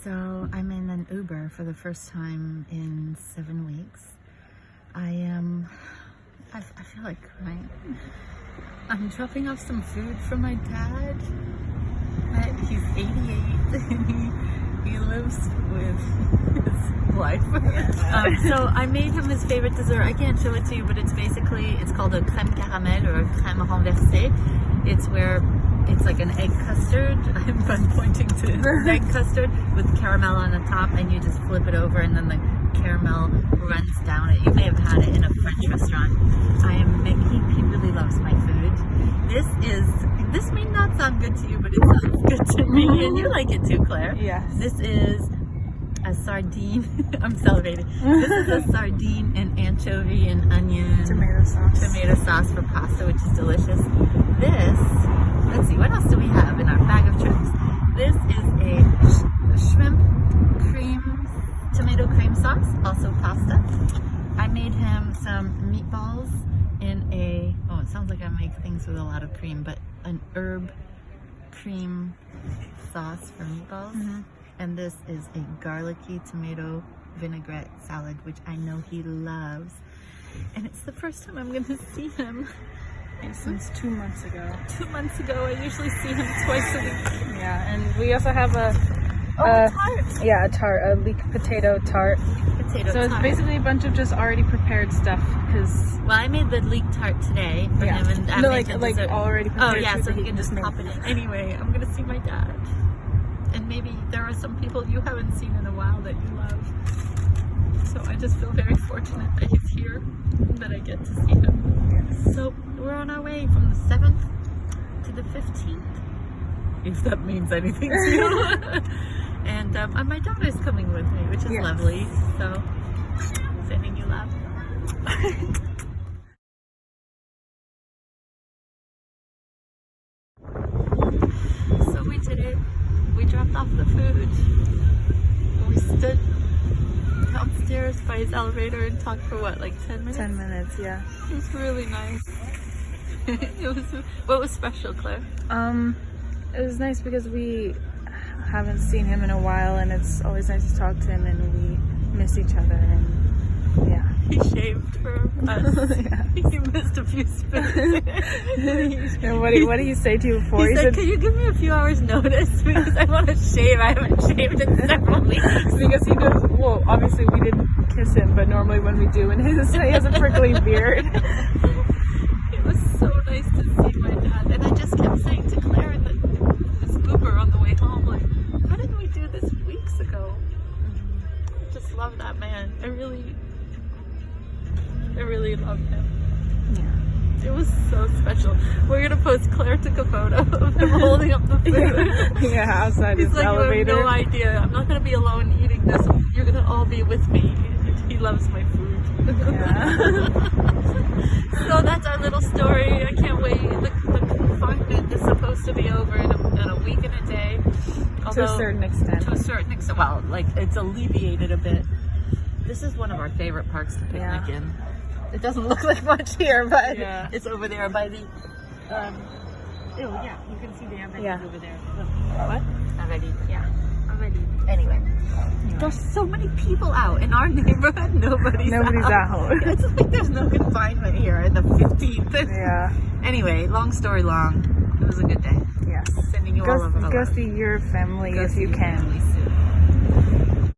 So I'm in an Uber for the first time in 7 weeks. I feel like crying. I'm dropping off some food for my dad. He's 88 and he lives with his wife. So I made him his favorite dessert. I can't show it to you, but it's called a crème caramel or a crème renversée. It's like an egg custard. I'm pointing to an egg custard with caramel on the top, and you just flip it over and then the caramel runs down it. You may have had it in a French restaurant. He really loves my food. This may not sound good to you, but it sounds good to me, and you like it too, Claire. Yes. This is a sardine. I'm salivating. This is a sardine and anchovy and onion Tomato sauce for pasta, which is delicious. Let's see, what else do we have in our bag of tricks? This is a shrimp tomato cream sauce, also pasta. I made him some meatballs in it sounds like I make things with a lot of cream, but an herb cream sauce for meatballs. Mm-hmm. And this is a garlicky tomato vinaigrette salad, which I know he loves. And it's the first time I'm going to see him. Since 2 months ago. 2 months ago, I usually see him twice a week. Yeah, and we also have a tart. Yeah, a tart, a leek potato tart. So it's basically a bunch of just already prepared stuff. Well, I made the leek tart today for him, and already prepared. Oh yeah, so he can just make pop it in. Anyway, I'm gonna see my dad, and maybe there are some people you haven't seen in a while that you love. So I just feel very fortunate that he's here, and that I get to see him. Yes. So we're on our way from the 7th to the 15th, if that means anything to you. And my daughter's coming with me, which is lovely. So, sending you love. So we did it. We dropped off the food. We stood downstairs by his elevator and talked for like 10 minutes? 10 minutes, yeah. It was really nice. What was special, Claire? It was nice because we haven't seen him in a while, and it's always nice to talk to him, and we miss each other, and yeah. He shaved for us. Yeah. He missed a few spoons. And what did he say to you before? He said, can you give me a few hours notice because I want to shave. I haven't shaved in several weeks. Because he knows, well, obviously we didn't kiss him, but normally when we do, and he has a prickly beard. It was so nice to see my dad, and I just kept saying to Claire in this Uber on the way home, like, how didn't we do this weeks ago? I just love that man. I really love him. Yeah. It was so special. We're gonna post. Claire took a photo of him holding up the food. Yeah, outside his elevator. You have no idea. I'm not gonna be alone eating this. You're gonna all be with me. He loves my food. Yeah. So that's our little story. I can't wait. The confinement is supposed to be over in a week and a day. To a certain extent. To a certain extent. Well, like, it's alleviated a bit. This is one of our favorite parks to picnic in. It doesn't look like much here, but it's over there by the, you can see the Invalides over there. What? Invalides, Anyway, there's so many people out in our neighborhood. Nobody's out. It's like there's no confinement here in the 15th. Yeah. Anyway, long story long, it was a good day. Yes. Sending you all over the Go see your family if you can.